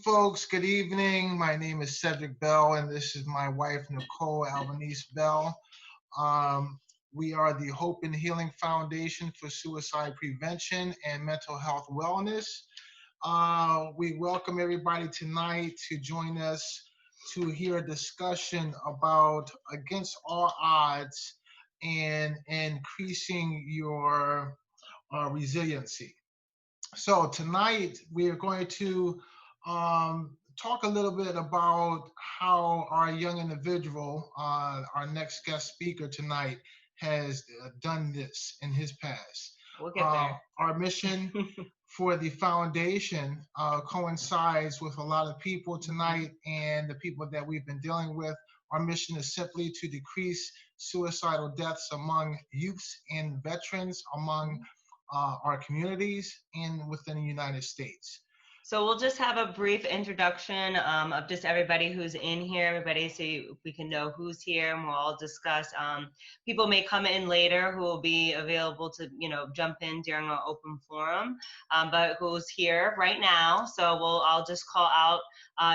folks. Good evening. My name is Cedric Bell, and this is my wife, Nicole Albanese Bell. We are the Hope and Healing Foundation for Suicide Prevention and Mental Health Wellness. We welcome everybody tonight to join us to hear a discussion about against all odds and increasing your resiliency. So tonight we are going to talk a little bit about how our young individual, our next guest speaker tonight, has done this in his past. We'll get there. Our mission for the foundation coincides with a lot of people tonight and the people that we've been dealing with. Our mission is simply to decrease suicidal deaths among youths and veterans, among our communities and within the United States. So we'll just have a brief introduction of just everybody who's in here, everybody, so we can know who's here, and we'll all discuss. People may come in later who will be available to, jump in during our open forum, but who's here right now. So I'll just call out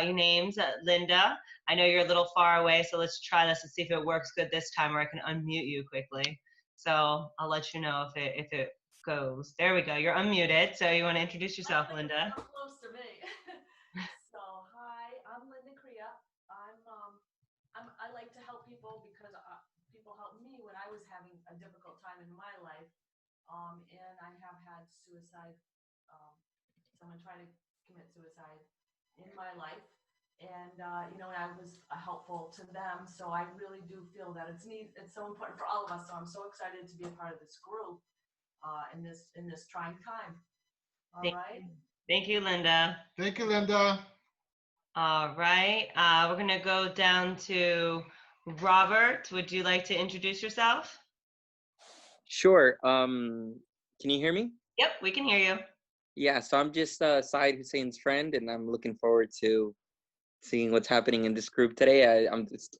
your names. Linda, I know you're a little far away, so let's try this and see if it works good this time, or I can unmute you quickly. So I'll let you know if it goes. There we go. You're unmuted. So you want to introduce yourself, Linda? How close to me. So hi, I'm Linda Crea. I like to help people because people helped me when I was having a difficult time in my life. And I have had suicide. Someone try to commit suicide in my life. And, I was helpful to them. So I really do feel that it's so important for all of us. So I'm so excited to be a part of this group. In this trying time. All right. Thank you, Linda. Thank you, Linda. All right. We're going to go down to Robert. Would you like to introduce yourself? Sure. Can you hear me? Yep, we can hear you. Yeah, so I'm just Said Hussein's friend, and I'm looking forward to seeing what's happening in this group today.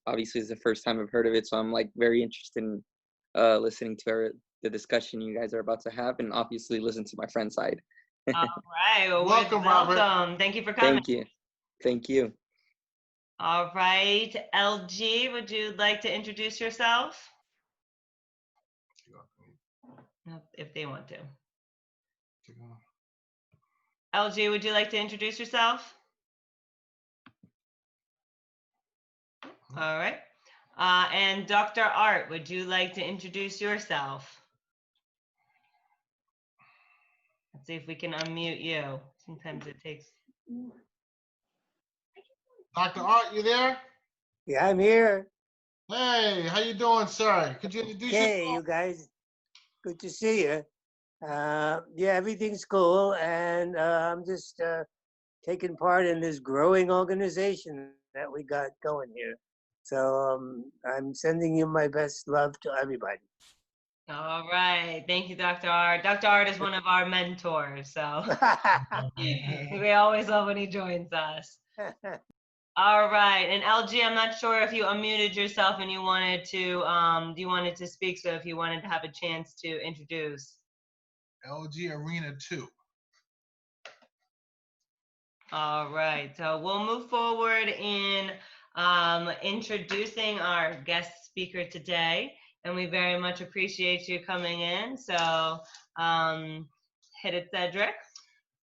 Obviously it's the first time I've heard of it, so I'm very interested in listening to the discussion you guys are about to have, and obviously listen to my friend's side. All right. Well, welcome, Robert. Thank you for coming. Thank you. All right. LG, would you like to introduce yourself? If they want to. LG, would you like to introduce yourself? All right. And Dr. Art, would you like to introduce yourself? Let's see if we can unmute you. Sometimes it takes. Dr. Art, you there? Yeah, I'm here. Hey, how you doing, sir? Could you introduce yourself? Hey, you guys. Good to see you. Yeah, everything's cool, and I'm just taking part in this growing organization that we got going here. So I'm sending you my best love to everybody. All right. Thank you, Dr. Art. Dr. Art is one of our mentors, so we always love when he joins us. All right. And LG, I'm not sure if you unmuted yourself and you wanted to speak, so if you wanted to have a chance to introduce. LG Arena 2. All right. So we'll move forward in introducing our guest speaker today. And we very much appreciate you coming in. So hit it, Cedric.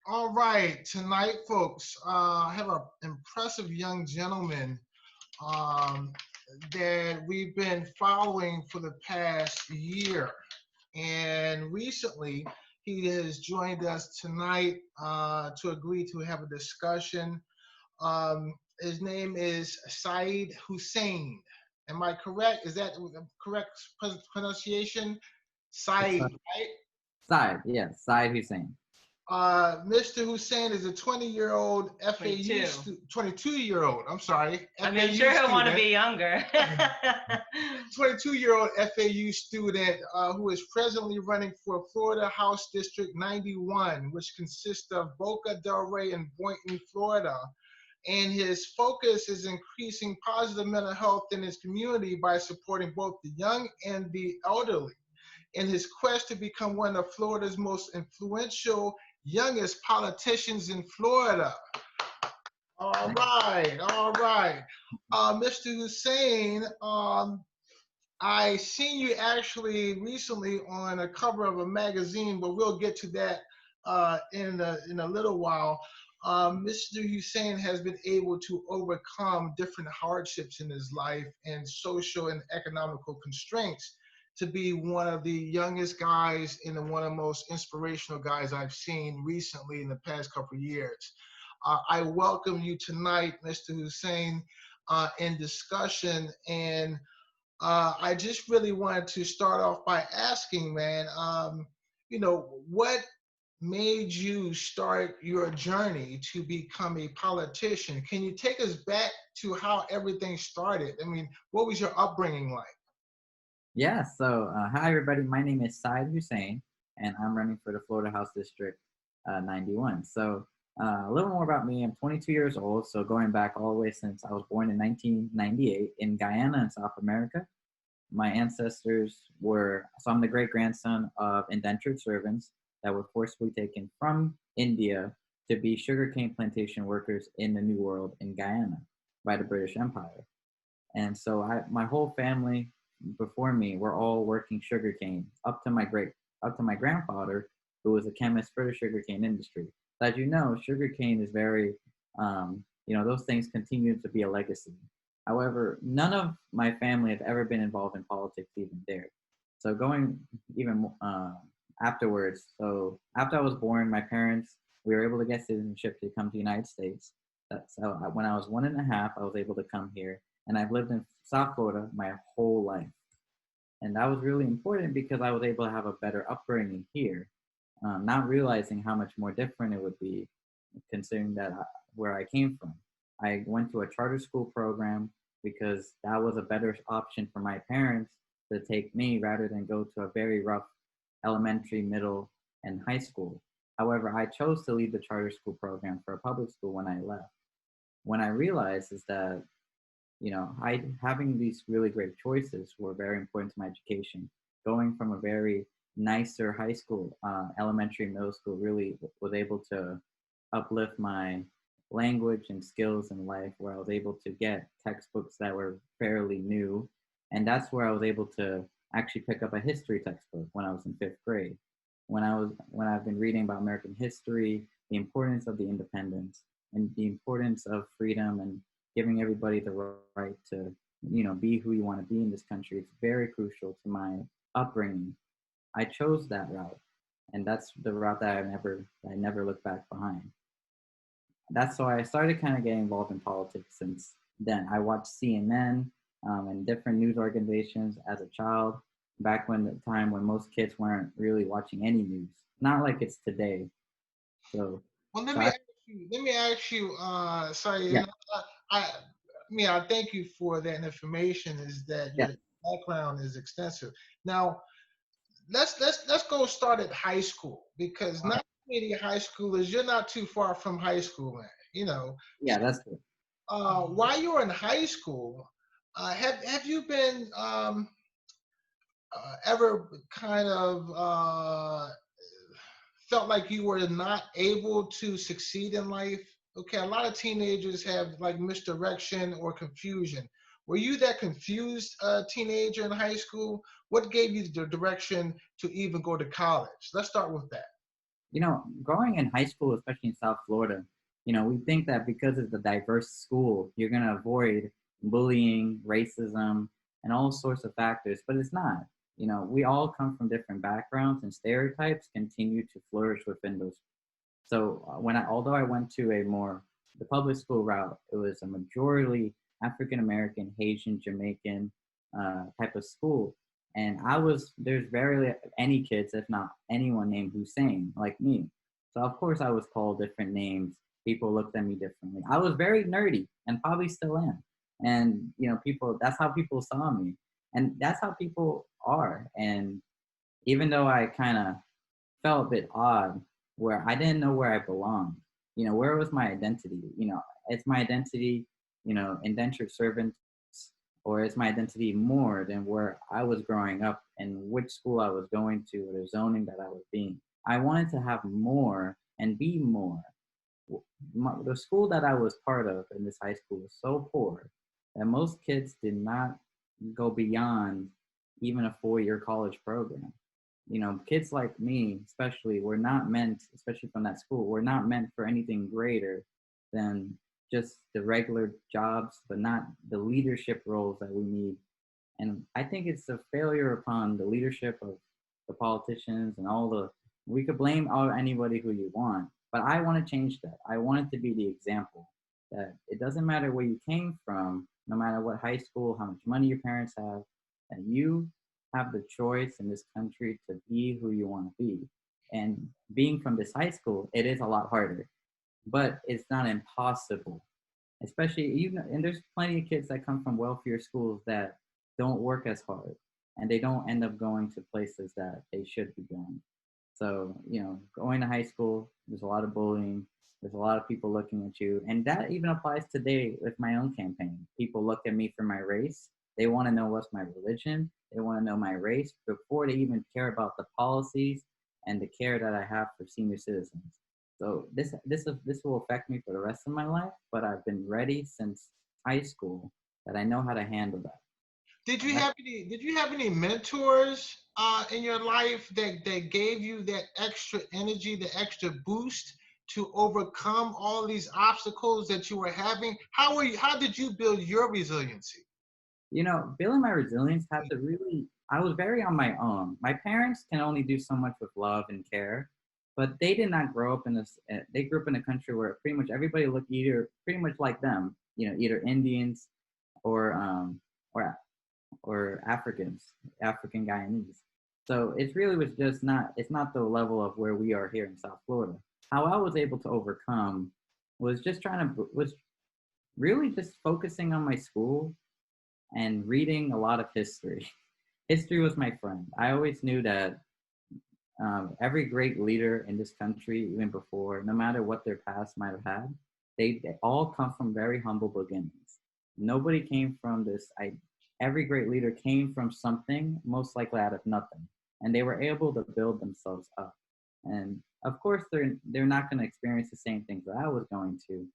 All right, tonight, folks, I have an impressive young gentleman that we've been following for the past year. And recently, he has joined us tonight to agree to have a discussion. His name is Said Hussain. Am I correct? Is that the correct pronunciation? Said, right? Said, yes, Said Hussain. Mr. Hussain is a 20-year-old FAU 22-year-old, I'm sorry. I'm sure he'll want to be younger. 22-year-old FAU student who is presently running for Florida House District 91, which consists of Boca, Delray, and Boynton, Florida. And his focus is increasing positive mental health in his community by supporting both the young and the elderly in his quest to become one of Florida's most influential youngest politicians in Florida. All right, all right. Mr. Hussein, I seen you actually recently on a cover of a magazine, but we'll get to that in a little while. Mr. Hussein has been able to overcome different hardships in his life and social and economical constraints to be one of the youngest guys and one of the most inspirational guys I've seen recently in the past couple of years. I welcome you tonight, Mr. Hussein, in discussion. And I just really wanted to start off by asking, man, what made you start your journey to become a politician? Can you take us back to how everything started? I mean, what was your upbringing like? Yeah, so hi everybody. My name is Syed Hussain, and I'm running for the Florida House District 91. So a little more about me. I'm 22 years old, so going back all the way since I was born in 1998 in Guyana in South America. My ancestors were, so I'm the great grandson of indentured servants that were forcibly taken from India to be sugarcane plantation workers in the New World in Guyana by the British Empire. And so my whole family before me were all working sugarcane up to my grandfather, who was a chemist for the sugarcane industry. As you know, sugarcane is very, those things continue to be a legacy. However, none of my family have ever been involved in politics even there. So going even afterwards, so after I was born, my parents, we were able to get citizenship to come to the United States. So when I was 1.5, I was able to come here, and I've lived in South Florida my whole life. And that was really important because I was able to have a better upbringing here, not realizing how much more different it would be considering where I came from. I went to a charter school program because that was a better option for my parents to take me rather than go to a very rough elementary, middle, and high school. However, I chose to leave the charter school program for a public school when I left. When I realized is that I having these really great choices were very important to my education. Going from a very nicer high school, elementary, middle school, really was able to uplift my language and skills in life, where I was able to get textbooks that were fairly new. And that's where I was able to actually pick up a history textbook when I was in 5th grade. When I've been reading about American history, the importance of the independence and the importance of freedom and giving everybody the right to, be who you want to be in this country. It's very crucial to my upbringing. I chose that route, and that's the route that I never look back behind. That's why I started kind of getting involved in politics since then. I watched CNN and different news organizations as a child, back when the time when most kids weren't really watching any news, not like it's today. So, Well, let so me I, ask you, sorry, yeah, I mean, I thank you for that information, is that yeah, your background is extensive. Now, let's go start at high school, because not many high schoolers, you're not too far from high school, man. yeah, that's good. While you were in high school, have you been ever kind of felt like you were not able to succeed in life? Okay, a lot of teenagers have like misdirection or confusion. Were you that confused teenager in high school? What gave you the direction to even go to college? Let's start with that. Growing in high school, especially in South Florida, we think that because it's a diverse school, you're going to avoid bullying, racism, and all sorts of factors, but it's not. We all come from different backgrounds, and stereotypes continue to flourish within those. So although I went to the public school route, it was a majority African American, Haitian, Jamaican type of school. And there's barely any kids, if not anyone named Hussein like me. So of course I was called different names. People looked at me differently. I was very nerdy and probably still am. And, that's how people saw me. And that's how people are. And even though I kind of felt a bit odd, where I didn't know where I belonged, where was my identity? It's my identity, indentured servants, or is my identity more than where I was growing up and which school I was going to or the zoning that I was being? I wanted to have more and be more. The school that I was part of in this high school was so poor that most kids did not go beyond even a 4-year college program. You know, kids like me, especially, were not meant, especially from that school, were not meant for anything greater than just the regular jobs, but not the leadership roles that we need. And I think it's a failure upon the leadership of the politicians and all the, we could blame anybody who you want, but I want to change that. I want it to be the example that it doesn't matter where you came from, no matter what high school, how much money your parents have, that you have the choice in this country to be who you want to be. And being from this high school, it is a lot harder, but it's not impossible. Especially even, and there's plenty of kids that come from wealthier schools that don't work as hard and they don't end up going to places that they should be going. So, you know, going to high school, there's a lot of bullying, there's a lot of people looking at you. And that even applies today with my own campaign. People look at me for my race. They want to know what's my religion. They want to know my race before they even care about the policies and the care that I have for senior citizens. So this will affect me for the rest of my life, but I've been ready since high school that I know how to handle that. Did you have any mentors in your life that gave you that extra energy, the extra boost to overcome all these obstacles that you were having? How did you build your resiliency? You know, building my resilience had to really, I was very on my own. My parents can only do so much with love and care, but they did not grow up in this, they grew up in a country where pretty much everybody looked either pretty much like them, you know, either Indians or, or Africans, African Guyanese. So it really was just not, it's not the level of where we are here in South Florida. How I was able to overcome was just was really just focusing on my school and reading a lot of history. History was my friend. I always knew that every great leader in this country, even before, no matter what their past might have had, they all come from very humble beginnings. Nobody came from this. Every great leader came from something, most likely out of nothing, and they were able to build themselves up. And of course, they're not going to experience the same things that I was going to,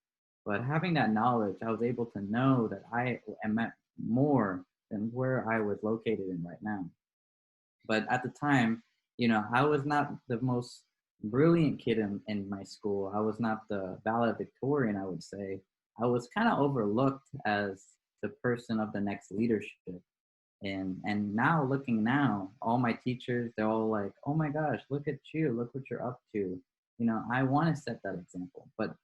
but having that knowledge, I was able to know that I am at more than where I was located in right now. But at the time, you know, I was not the most brilliant kid in my school. I was not the valedictorian, I would say. I was kind of overlooked as the person of the next leadership. And now all my teachers, they're all like, oh my gosh, look at you, look what you're up to. You know, I want to set that example. But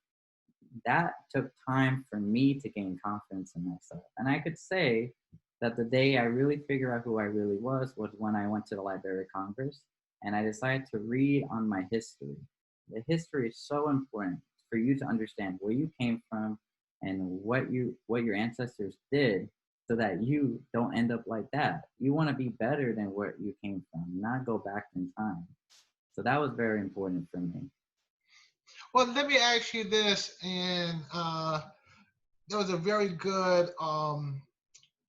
that took time for me to gain confidence in myself. And I could say that the day I really figured out who I really was when I went to the Library of Congress and I decided to read on my history. The history is so important for you to understand where you came from and what your ancestors did so that you don't end up like that. You want to be better than where you came from, not go back in time. So that was very important for me. Well, let me ask you this, and that was a very good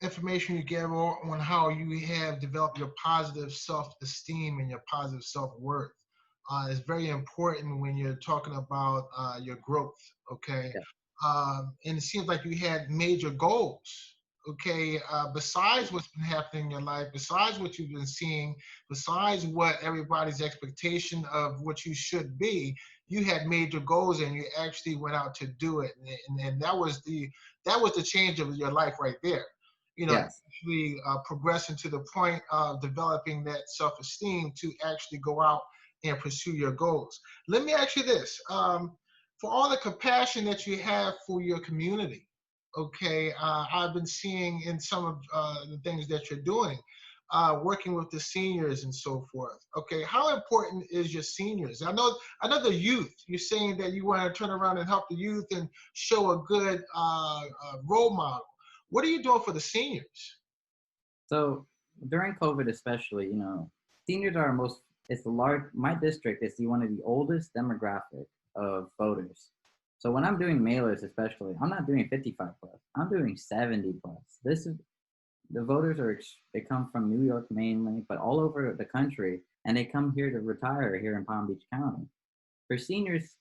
information you gave on how you have developed your positive self-esteem and your positive self-worth. It's very important when you're talking about your growth, okay? Yeah. And it seems like you had major goals, okay? Besides what's been happening in your life, besides what you've been seeing, besides what everybody's expectation of what you should be, you had major goals and you actually went out to do it. And that was the change of your life right there. You know, Yes. actually progressing to the point of developing that self-esteem to actually go out and pursue your goals. Let me ask you this. For all the compassion that you have for your community, okay, I've been seeing in some of the things that you're doing, working with the seniors and so forth. Okay, how important is your seniors? I know the youth. You're saying that you want to turn around and help the youth and show a good role model. What are you doing for the seniors? So during COVID, especially, you know, seniors are my district is one of the oldest demographic of voters. So when I'm doing mailers, especially, I'm not doing 55 plus, I'm doing 70 plus. The voters they come from New York mainly, but all over the country, and they come here to retire here in Palm Beach County. For seniors,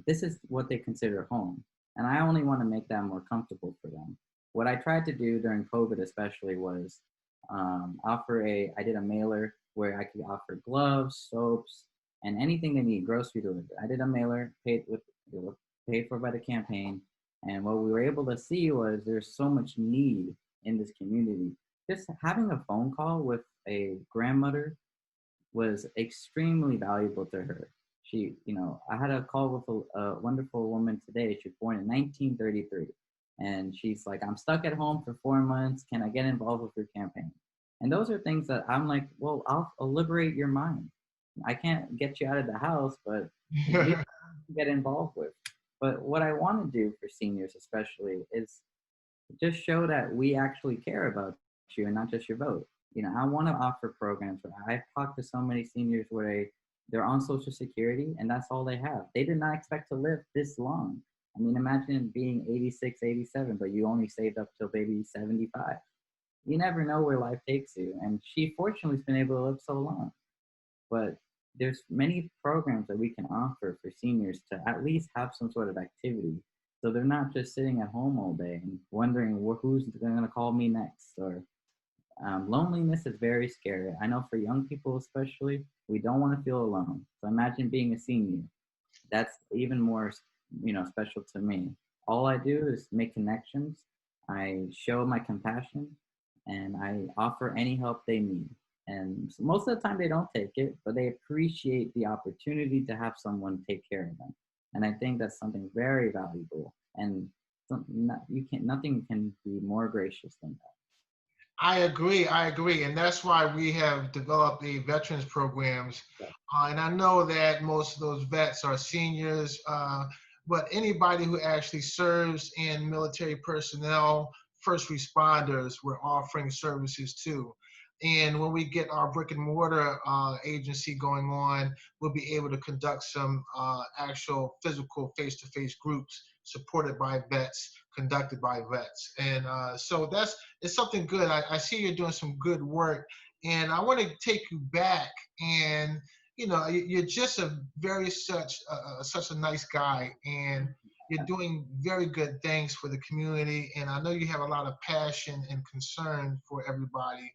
this is what they consider home. And I only want to make that more comfortable for them. What I tried to do during COVID, especially, was I did a mailer where I could offer gloves, soaps, and anything they need, grocery delivery. I did a mailer paid for by the campaign. And what we were able to see was there's so much need in this community. Just having a phone call with a grandmother was extremely valuable to her. I had a call with a wonderful woman today. She was born in 1933. And she's like, I'm stuck at home for 4 months. Can I get involved with your campaign? And those are things that I'm like, well, I'll liberate your mind. I can't get you out of the house, but you get involved with. But what I want to do for seniors especially is just show that we actually care about you and not just your vote. I want to offer programs where I've talked to so many seniors where they're on Social Security and that's all they have. They did not expect to live this long. I mean, imagine being 86, 87, but you only saved up till maybe 75. You never know where life takes you. And she fortunately has been able to live so long. But there's many programs that we can offer for seniors to at least have some sort of activity. So they're not just sitting at home all day and wondering who's going to call me next. Or loneliness is very scary. I know for young people especially, we don't want to feel alone. So imagine being a senior. That's even more special to me. All I do is make connections. I show my compassion and I offer any help they need. And most of the time they don't take it, but they appreciate the opportunity to have someone take care of them. And I think that's something very valuable. And nothing can be more gracious than that. I agree. And that's why we have developed the veterans programs. And I know that most of those vets are seniors, but anybody who actually serves in military personnel, first responders, we're offering services too. And when we get our brick and mortar agency going on, we'll be able to conduct some actual physical face-to-face groups supported by vets, conducted by vets. And so it's something good. I see you're doing some good work. And I want to take you back. And, you're just a very such a nice guy. And you're doing very good things for the community. And I know you have a lot of passion and concern for everybody.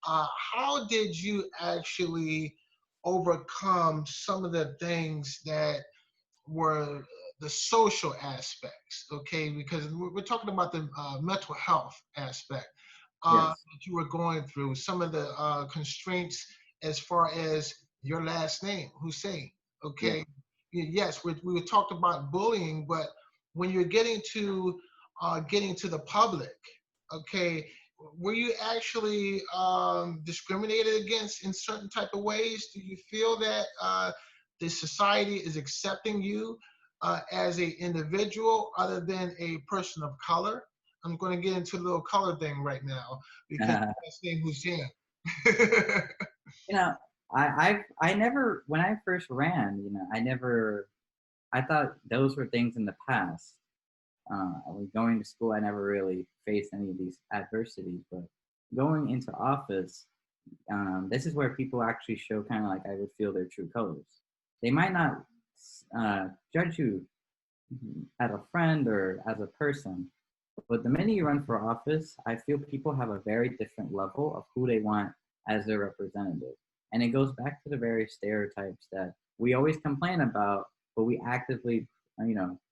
How did you actually overcome some of the things that were the social aspects, okay? Because we're talking about the mental health aspect Yes. that you were going through, some of the constraints as far as your last name, Hussain, okay? Yes, we were talking about bullying, but when you're getting to the public, okay, were you actually discriminated against in certain type of ways? Do you feel that the society is accepting you as an individual other than a person of color? I'm going to get into a little color thing right now because that's name Hussein. I never, when I first ran, I thought those were things in the past. Going to school, I never really faced any of these adversities, but going into office, this is where people actually show kind of like I would feel their true colors. They might not judge you as a friend or as a person, but the minute you run for office, I feel people have a very different level of who they want as their representative. And it goes back to the various stereotypes that we always complain about, but we actively,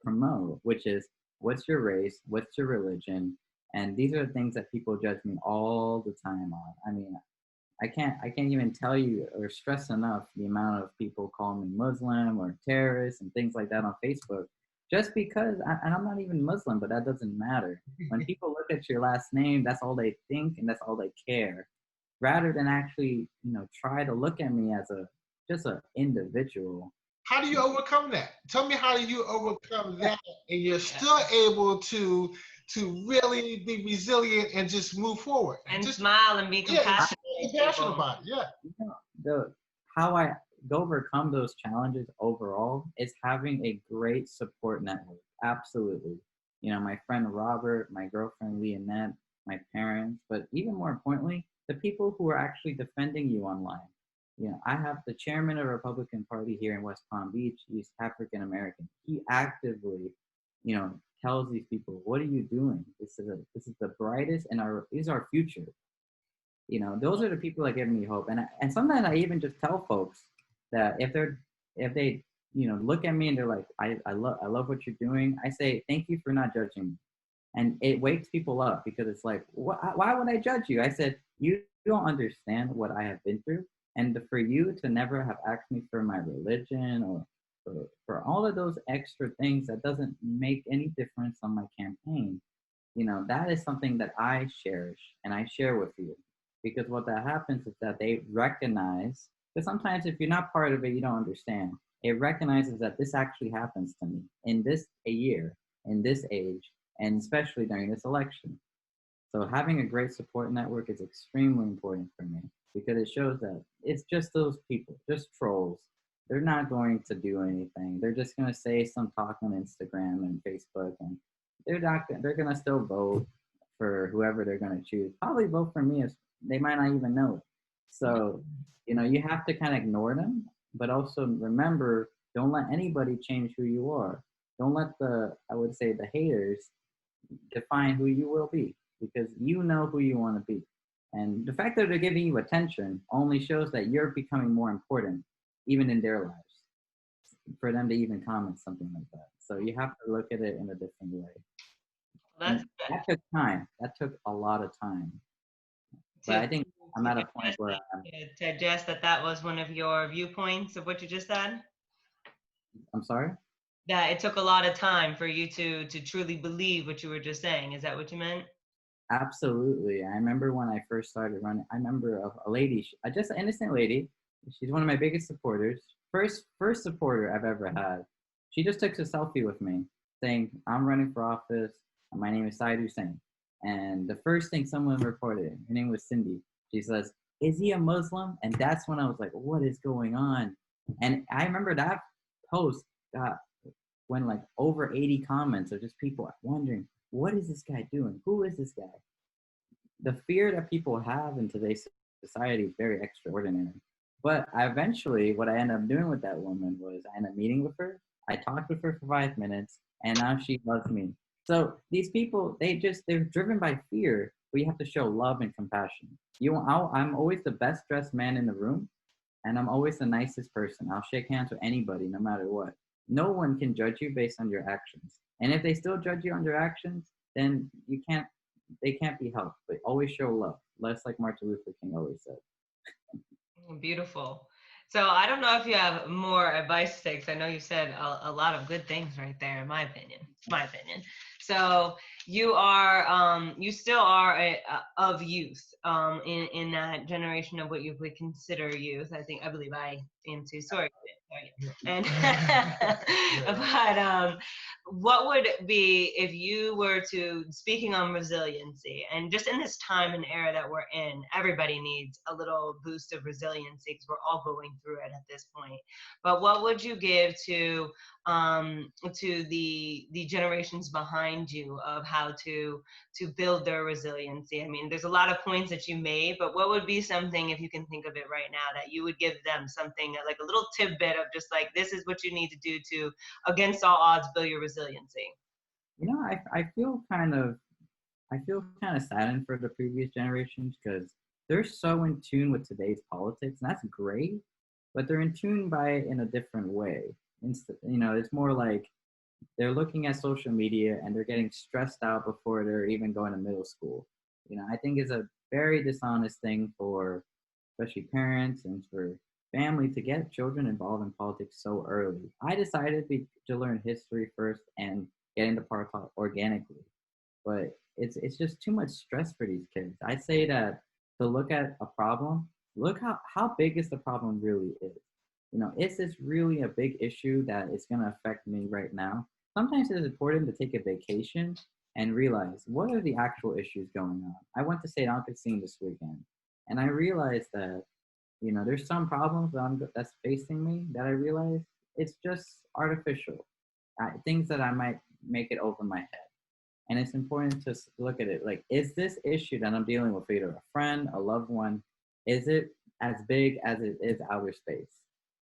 promote, which is what's your race, what's your religion, and these are the things that people judge me all the time on. I mean, I can't even tell you or stress enough the amount of people call me Muslim or terrorist and things like that on Facebook. Just because, and I'm not even Muslim, but that doesn't matter. When people look at your last name, that's all they think and that's all they care, rather than actually, try to look at me as just an individual. How do you overcome that? Tell me, how do you overcome that and you're still able to really be resilient and just move forward and just smile and be compassionate. Compassionate about it. Yeah. How I overcome those challenges overall is having a great support network. Absolutely. My friend Robert, my girlfriend Leonette, my parents, but even more importantly, the people who are actually defending you online. I have the chairman of the Republican Party here in West Palm Beach. He's African American. He actively, tells these people, "What are you doing? This is the brightest, and these are our future." Those are the people that give me hope. And sometimes I even just tell folks that if they look at me and they're like, I love what you're doing. I say, thank you for not judging me. And it wakes people up, because it's like, why would I judge you? I said, you don't understand what I have been through. And for you to never have asked me for my religion or for all of those extra things that doesn't make any difference on my campaign, that is something that I cherish and I share with you. Because what that happens is that they recognize, because sometimes if you're not part of it, you don't understand. It recognizes that this actually happens to me in this a year, in this age, and especially during this election. So having a great support network is extremely important for me, because it shows that it's just those people, just trolls. They're not going to do anything. They're just going to say some talk on Instagram and Facebook, and they're going to still vote for whoever they're going to choose. Probably vote for me, as they might not even know it. So, you have to kind of ignore them, but also remember, don't let anybody change who you are. Don't let I would say, the haters define who you will be, because you know who you want to be. And the fact that they're giving you attention only shows that you're becoming more important, even in their lives, for them to even comment something like that. So you have to look at it in a different way. That's good. That took time. That took a lot of time. But I think I'm at a point where to digest that was one of your viewpoints of what you just said. I'm sorry? That it took a lot of time for you to truly believe what you were just saying. Is that what you meant? Absolutely. I remember when I first started running, I remember a lady, just an innocent lady. She's one of my biggest supporters. First supporter I've ever had. She just took a selfie with me saying, I'm running for office. My name is Hussain. And the first thing someone reported, her name was Cindy. She says, is he a Muslim? And that's when I was like, what is going on? And I remember that post got when like over 80 comments of just people wondering, what is this guy doing? Who is this guy? The fear that people have in today's society is very extraordinary. But eventually, what I ended up doing with that woman was I ended up meeting with her. I talked with her for 5 minutes, and now she loves me. So these people, they're driven by fear, but you have to show love and compassion. I'm always the best dressed man in the room, and I'm always the nicest person. I'll shake hands with anybody, no matter what. No one can judge you based on your actions. And if they still judge you on your actions, then they can't be helped. But always show love. Less like Martin Luther King always said. Beautiful. So I don't know if you have more advice to take, 'cause I know you said a lot of good things right there, in my opinion. So you still are of youth, in that generation of what you would consider youth. I believe I am too. Sorry. And but what would be, if you were to, speaking on resiliency, and just in this time and era that we're in, everybody needs a little boost of resiliency because we're all going through it at this point. But what would you give to the generations behind you of how to build their resiliency? I mean, there's a lot of points that you made, but what would be something, if you can think of it right now, that you would give them, something like a little tidbit of just like, this is what you need to do to, against all odds, build your resiliency? I feel kind of saddened for the previous generations, because they're so in tune with today's politics, and that's great, but they're in tune by it in a different way. It's more like they're looking at social media and they're getting stressed out before they're even going to middle school. I think it's a very dishonest thing for especially parents and for family to get children involved in politics so early. I decided to learn history first and get into politics organically, but it's just too much stress for these kids. I say that to look at a problem, look how big is the problem really is. Is this really a big issue that is going to affect me right now? Sometimes it's important to take a vacation and realize, what are the actual issues going on? I went to St. Augustine this weekend, and I realized that, there's some problems that's facing me that I realize it's just artificial. Things that I might make it over my head. And it's important to look at it like, is this issue that I'm dealing with, either a friend, a loved one, is it as big as it is outer space.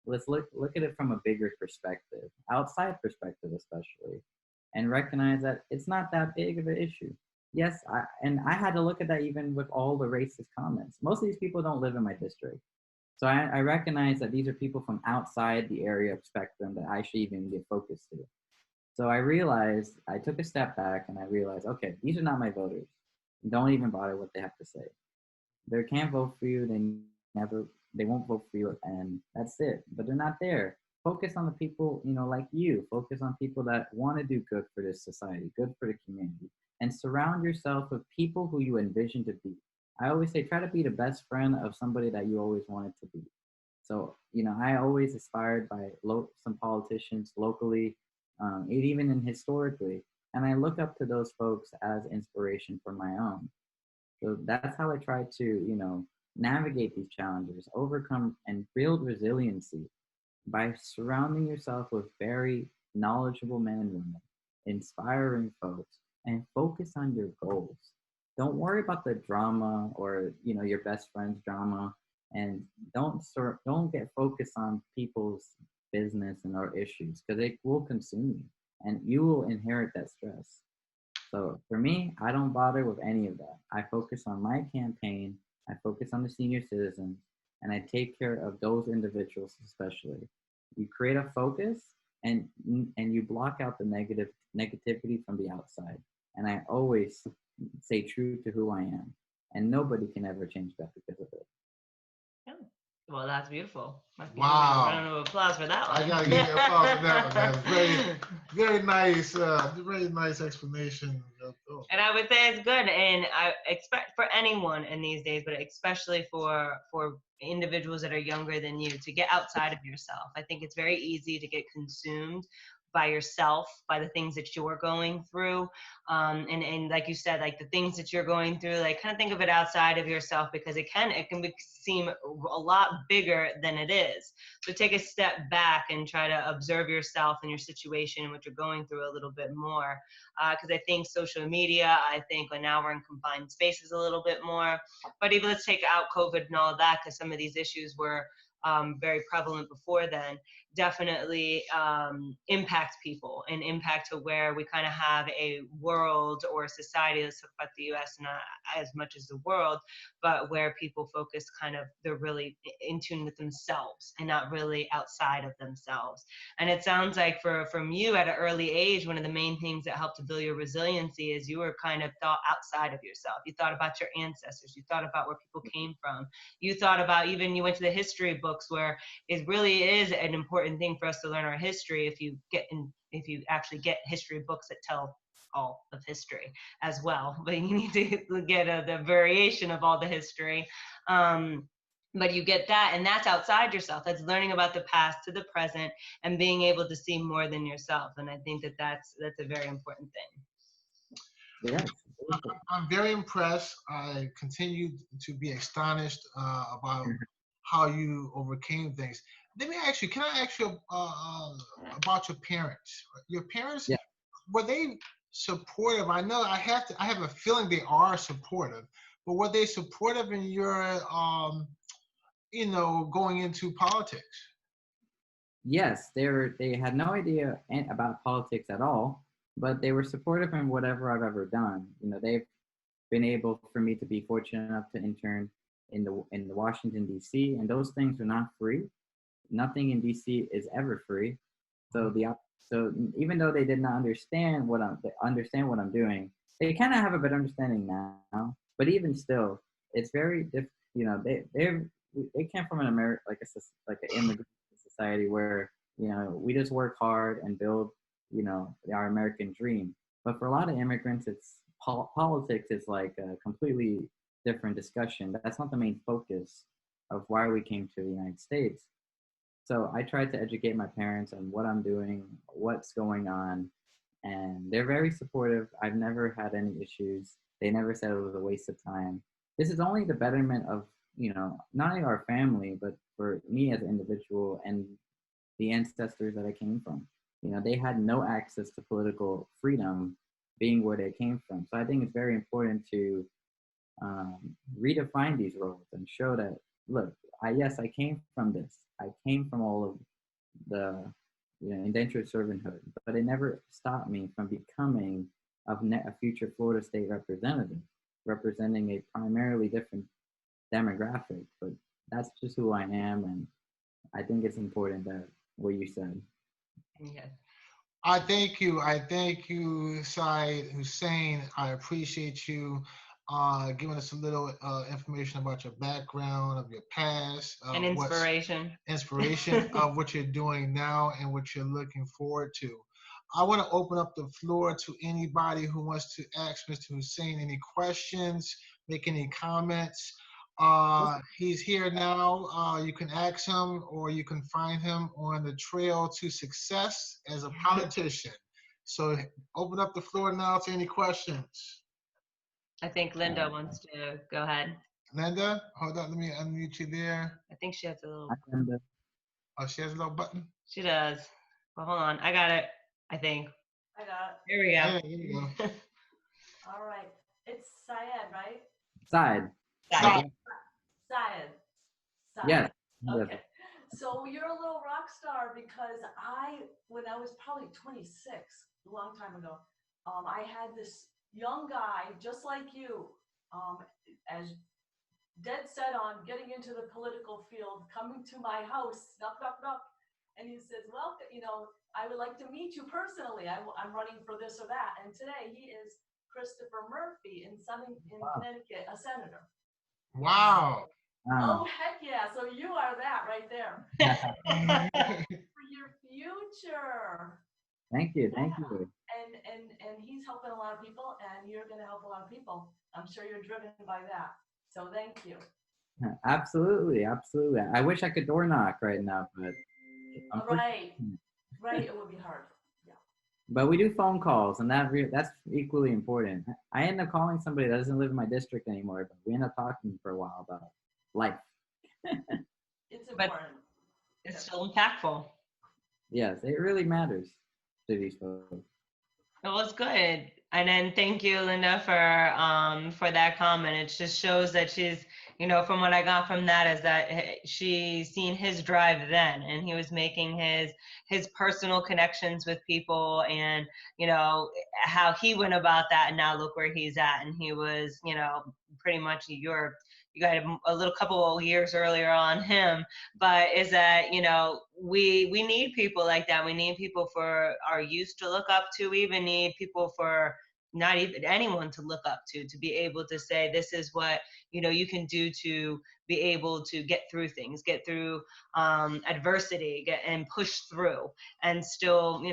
Let's look at it from a bigger perspective, outside perspective especially, and recognize that it's not that big of an issue. Yes, I had to look at that even with all the racist comments. Most of these people don't live in my district. So I recognize that these are people from outside the area of spectrum that I should even get focused to. So I realized, I took a step back and I realized, okay, these are not my voters. Don't even bother what they have to say. They can't vote for you. Never, they won't vote for you, and that's it. But they're not there. Focus on the people, like you. Focus on people that want to do good for this society, good for the community, and surround yourself with people who you envision to be. I always say, try to be the best friend of somebody that you always wanted to be. So, I always aspired by some politicians locally, and even in historically, and I look up to those folks as inspiration for my own. So that's how I try to, navigate these challenges, overcome and build resiliency by surrounding yourself with very knowledgeable men and women, inspiring folks, and focus on your goals. Don't worry about the drama or your best friend's drama, and don't get focused on people's business and our issues because it will consume you and you will inherit that stress. So for me, I don't bother with any of that. I focus on my campaign, I focus on the senior citizens, and I take care of those individuals especially. You create a focus and you block out the negativity from the outside. And I always stay true to who I am. And nobody can ever change that because of it. Yeah. Well, that's beautiful. Must be Wow. a round of applause for that one. I gotta give you applause for that one, man. Very, very nice, very nice explanation. And I would say it's good, and I expect for anyone in these days, but especially for individuals that are younger than you, to get outside of yourself. I think it's very easy to get consumed by yourself, by the things that you're going through, and like you said, like the things that you're going through, like kind of think of it outside of yourself because it can seem a lot bigger than it is. So take a step back and try to observe yourself and your situation and what you're going through a little bit more. Because I think social media, I think now we're in confined spaces a little bit more. But even let's take out COVID and all of that, because some of these issues were very prevalent before then, definitely impact people and impact to where we kind of have a world or a society, let's talk about the US, not as much as the world, but where people focus kind of, they're really in tune with themselves and not really outside of themselves. And it sounds like from you at an early age, one of the main things that helped to build your resiliency is you were kind of thought outside of yourself. You thought about your ancestors. You thought about where people came from. You thought about, even you went to the history books, where it really is an important thing for us to learn our history if you actually get history books that tell all of history as well. But you need to get the variation of all the history. But you get that, and that's outside yourself. That's learning about the past to the present and being able to see more than yourself. And I think that's a very important thing. Yeah. I'm very impressed. I continue to be astonished about how you overcame things. Let me ask you, can I ask you about your parents? Your parents, Yeah. were they supportive? I know I have a feeling they are supportive, but were they supportive in your, going into politics? Yes, they had no idea about politics at all, but they were supportive in whatever I've ever done. They've been able for me to be fortunate enough to intern in the Washington D.C. and those things are not free. Nothing in D.C. is ever free. So even though they did not understand what I'm doing, they kind of have a better understanding now. But even still, it's very they came from an like an immigrant society where we just work hard and build our American dream. But for a lot of immigrants, it's politics is like a completely different discussion. That's not the main focus of why we came to the United States. So I tried to educate my parents on what I'm doing, what's going on, and they're very supportive. I've never had any issues. They never said it was a waste of time. This is only the betterment of, not only our family, but for me as an individual and the ancestors that I came from. They had no access to political freedom being where they came from. So I think it's very important to redefine these roles and show that, look, yes, I came from this. I came from all of the, indentured servanthood, but it never stopped me from becoming a future Florida State representative, representing a primarily different demographic. But that's just who I am, and I think it's important that what you said. Yes. I thank you. I thank you, Said Hussain. I appreciate you giving us a little information about your background, of your past, And inspiration. Inspiration of what you're doing now and what you're looking forward to. I want to open up the floor to anybody who wants to ask Mr. Hussain any questions, make any comments. He's here now. You can ask him, or you can find him on the trail to success as a politician. So open up the floor now to any questions. I think Linda wants to go ahead. Linda, hold on, let me unmute you there. I think she has a little. Oh, she has a little button. She does. Well, hold on. I got it. I think. I got Here we go. Yeah, there you go. it. All right. It's Syed, right? Side. Side. Syed. Syed. Yes. Okay. So you're a little rock star because when I was probably 26, a long time ago, I had this young guy just like you, as dead set on getting into the political field, coming to my house, knock, knock, knock. And he says, well, I would like to meet you personally. I'm running for this or that. And today he is Christopher Murphy in Connecticut, a senator. Wow. Oh, heck yeah. So you are that right there. For your future. Thank you. Thank you. And he's helping a lot of people, and you're going to help a lot of people. I'm sure you're driven by that. So thank you. Absolutely. Absolutely. I wish I could door knock right now, but. Right. It would be hard. Yeah. But we do phone calls, and that's equally important. I end up calling somebody that doesn't live in my district anymore, but we end up talking for a while about life. It's important. It's still impactful. Yes, it really matters to these folks. Well, it's good. And then thank you, Linda, for that comment. It just shows that she's, from what I got from that is that she's seen his drive then, and he was making his personal connections with people, and how he went about that, and now look where he's at. And he was, pretty much you got a little couple of years earlier on him, but is that, we need people like that. We need people for our youth to look up to. We even need people for not even anyone to look up to be able to say, this is what, you can do to be able to get through things, get through adversity, and push through. And still,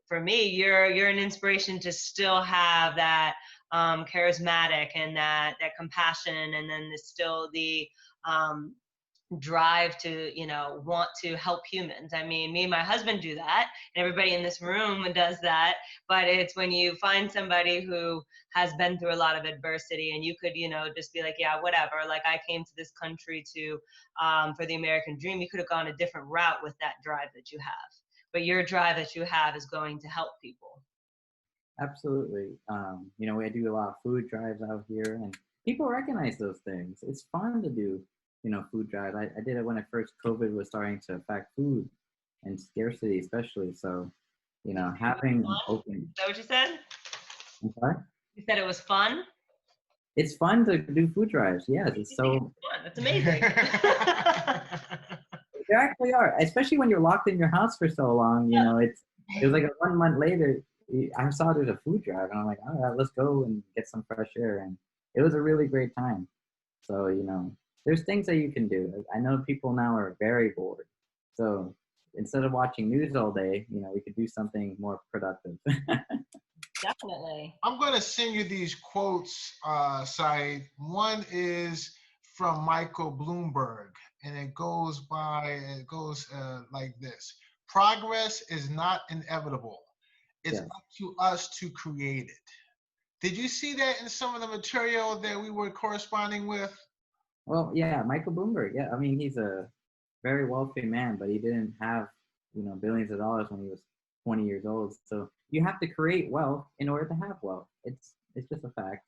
for me, you're an inspiration to still have that charismatic and that compassion, and then there's still the drive to want to help humans. I mean, me and my husband do that, and everybody in this room does that, but it's when you find somebody who has been through a lot of adversity, and you could just be like, yeah, whatever, like I came to this country to for the American dream. You could have gone a different route with that drive that you have, but your drive that you have is going to help people. Absolutely. We do a lot of food drives out here, and people recognize those things. It's fun to do, food drives. I did it when at first COVID was starting to affect food and scarcity, especially. So, having open. Is that what you said? I'm sorry? You said it was fun? It's fun to do food drives. Yes, it's so. Fun. That's amazing. They actually are, especially when you're locked in your house for so long. It was like 1 month later, I saw there's a food drive, and I'm like, all right, let's go and get some fresh air. And it was a really great time. So, there's things that you can do. I know people now are very bored. So instead of watching news all day, we could do something more productive. Definitely. I'm going to send you these quotes, Said. One is from Michael Bloomberg, and it goes like this. Progress is not inevitable. It's up to us to create it. Did you see that in some of the material that we were corresponding with? Well, yeah, Michael Bloomberg. Yeah, I mean, he's a very wealthy man, but he didn't have, billions of dollars when he was 20 years old. So you have to create wealth in order to have wealth. It's just a fact.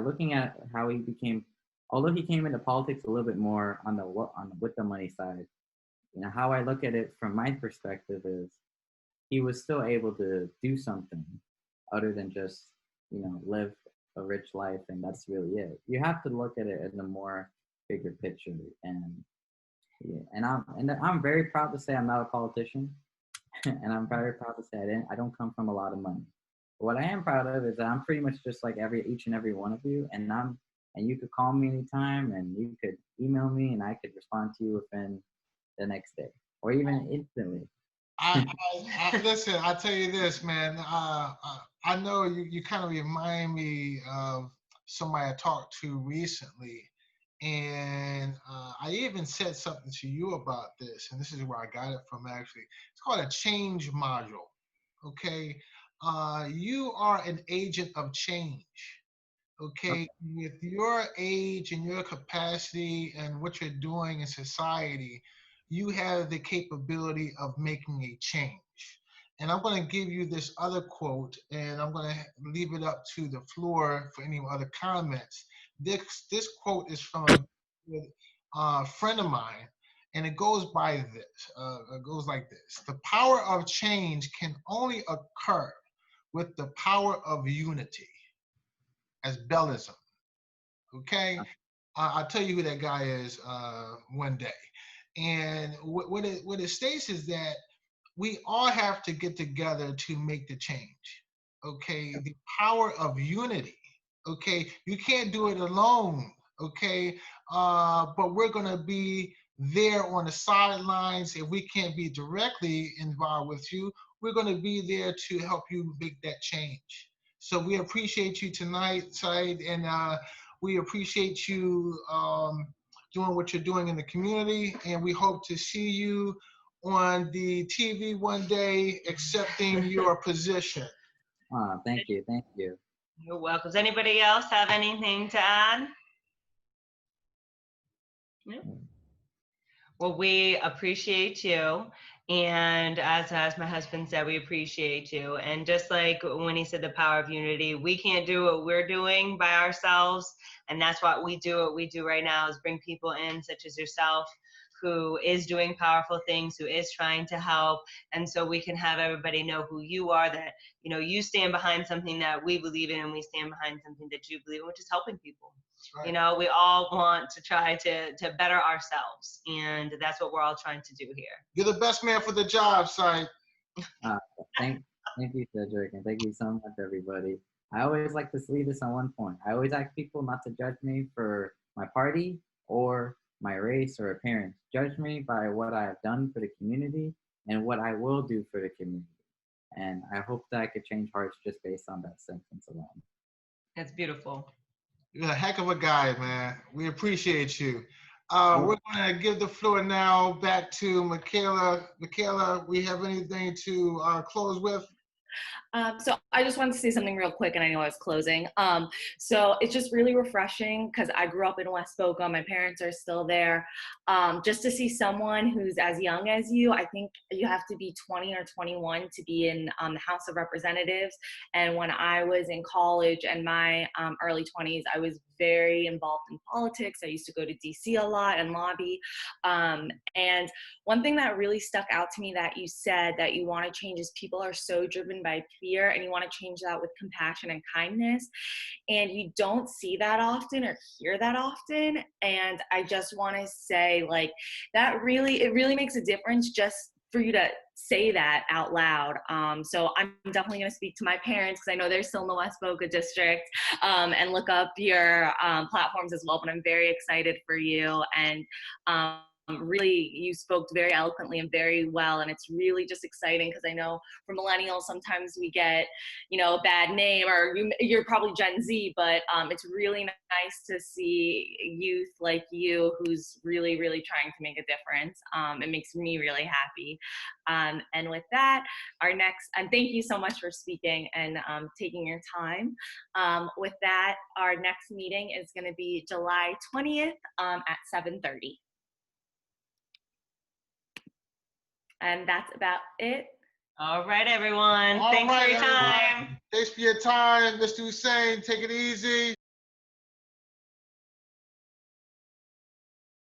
Looking at how he became although he came into politics a little bit more on the with the money side, how I look at it from my perspective is he was still able to do something other than just live a rich life, and that's really it. You have to look at it in a more bigger picture, and yeah, I'm very proud to say I'm not a politician, and I'm very proud to say I don't come from a lot of money. But what I am proud of is that I'm pretty much just like each and every one of you, and you could call me anytime, and you could email me, and I could respond to you within the next day, or even instantly. Listen, I tell you this, man. I know you kind of remind me of somebody I talked to recently, and I even said something to you about this, and this is where I got it from actually. It's called a change module. Okay, you are an agent of change. Okay, with your age and your capacity and what you're doing in society, you have the capability of making a change. And I'm going to give you this other quote, and I'm going to leave it up to the floor for any other comments. This quote is from a friend of mine, and it goes by this. It goes like this: "The power of change can only occur with the power of unity." As Bellism. Okay, I'll tell you who that guy is one day. And what it states is that we all have to get together to make the change. Okay, the power of unity. Okay, you can't do it alone. Okay, but we're gonna be there on the sidelines. If we can't be directly involved with you, we're gonna be there to help you make that change. So we appreciate you tonight, Said, and we appreciate you doing what you're doing in the community, and we hope to see you on the TV one day accepting your position. Thank you. You're welcome. Does anybody else have anything to add? No? Well, we appreciate you. And as my husband said, we appreciate you. And just like when he said the power of unity, we can't do what we're doing by ourselves. And that's what we do. What we do right now is bring people in, such as yourself, who is doing powerful things, who is trying to help. And so we can have everybody know who you are, that, you stand behind something that we believe in, and we stand behind something that you believe in, which is helping people. Right. We all want to try to better ourselves, and that's what we're all trying to do here. You're the best man for the job, Si. Thank you, Cedric, and thank you so much, everybody. I always like to leave this on one point. I always ask people not to judge me for my party or my race or appearance. Judge me by what I have done for the community and what I will do for the community. And I hope that I could change hearts just based on that sentence alone. That's beautiful. You're a heck of a guy, man. We appreciate you. We're going to give the floor now back to Michaela. Michaela, we have anything to close with? So I just wanted to say something real quick, and I know I was closing. So it's just really refreshing because I grew up in West Boca. My parents are still there. Just to see someone who's as young as you, I think you have to be 20 or 21 to be in the House of Representatives. And when I was in college and my early 20s, I was very involved in politics. I used to go to DC a lot and lobby. And one thing that really stuck out to me that you said that you want to change is people are so driven by fear, and you want to change that with compassion and kindness. And you don't see that often or hear that often. And I just want to say, like, it really makes a difference just for you to say that out loud. So I'm definitely going to speak to my parents, because I know they're still in the West Boca district, and look up your platforms as well. But I'm very excited for you, and really, you spoke very eloquently and very well, and it's really just exciting because I know for millennials sometimes we get a bad name, or you're probably Gen Z, but it's really nice to see youth like you who's really trying to make a difference. It makes me really happy. And with that, and thank you so much for speaking and taking your time. With that, our next meeting is going to be July 20th at 7:30. And that's about it. All right, everyone. Thanks for your time. Thanks for your time, Mr. Hussain. Take it easy.